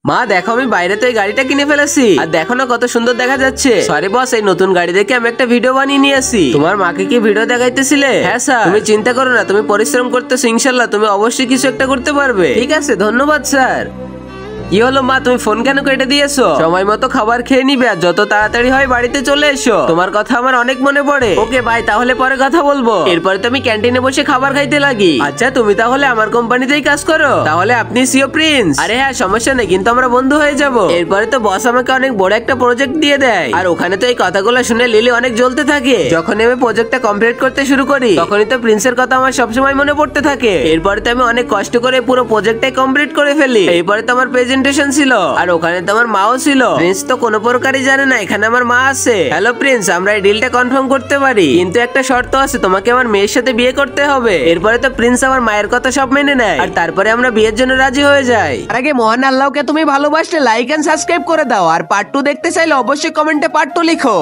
মা দেখো, আমি বাইরে তো এই গাড়িটা কিনে ফেলেছি, আর দেখো না কত সুন্দর দেখা যাচ্ছে। সরি বস, এই নতুন গাড়ি দেখে আমি একটা ভিডিও বানিয়ে নিয়ে আসি। তোমার মাকে কি ভিডিও দেখাইতেছিলে? হ্যাঁ স্যার। তুমি চিন্তা করো না, তুমি পরিশ্রম করতেছো, ইনশাল্লাহ তুমি অবশ্যই কিছু একটা করতে পারবে। ঠিক আছে, ধন্যবাদ স্যার। কি হলো মা, তুমি ফোন কেন কেটে দিয়েছো? সময় মতো খাবার খেয়ে নিবে, আর যত তাড়াতাড়ি হয় বাড়িতে চলে এসো। তোমার কথা আমার অনেক মনে পড়ে। ওকে ভাই, তাহলে পরে কথা বলবো। এরপরে তো আমি ক্যান্টিনে বসে খাবার খাইতে লাগি। আচ্ছা, তুমি তাহলে আমার কোম্পানিতেই কাজ করো? তাহলে আপনি সিও প্রিন্স? আরে হ্যাঁ, সমস্যা নেই, কিন্তু আমরা বন্ধু হয়ে যাব। এরপরে তো বস আমাকে অনেক বড় একটা প্রজেক্ট দিয়ে দেয়, আর ওখানে তো এই কথাগুলো শুনে লিলি অনেক জ্বলতে থাকে। যখন আমি প্রজেক্টটা কমপ্লিট করতে শুরু করি, তখনই তো প্রিন্সের কথা আমার সবসময় মনে পড়তে থাকে। এরপরে তো আমি অনেক কষ্ট করে পুরো প্রজেক্টটাই কমপ্লিট করে ফেলি। এরপরে তো আমার প্রেজেন্টেশন ছিল, আর ওখানে তো আমার মাও ছিল। প্রিন্স তো কোনো প্রকারই জানে না এখানে আমার মা আছে। হ্যালো প্রিন্স, আমরা এই ডিলটা কনফার্ম করতে পারি, কিন্তু একটা শর্ত আছে, তোমাকে আমার মেয়ের সাথে বিয়ে করতে হবে। এরপরে তো প্রিন্স আমার মায়ের কথা সব মেনে নেয়, আর তারপরে আমরা বিয়ের জন্য রাজি হয়ে যাই। আর আগে মহান আল্লাহকে তুমি ভালোবাসলে লাইক এন্ড সাবস্ক্রাইব করে দাও, আর পার্ট 2 দেখতে চাইলে অবশ্যই কমেন্টে পার্ট 2 লিখো।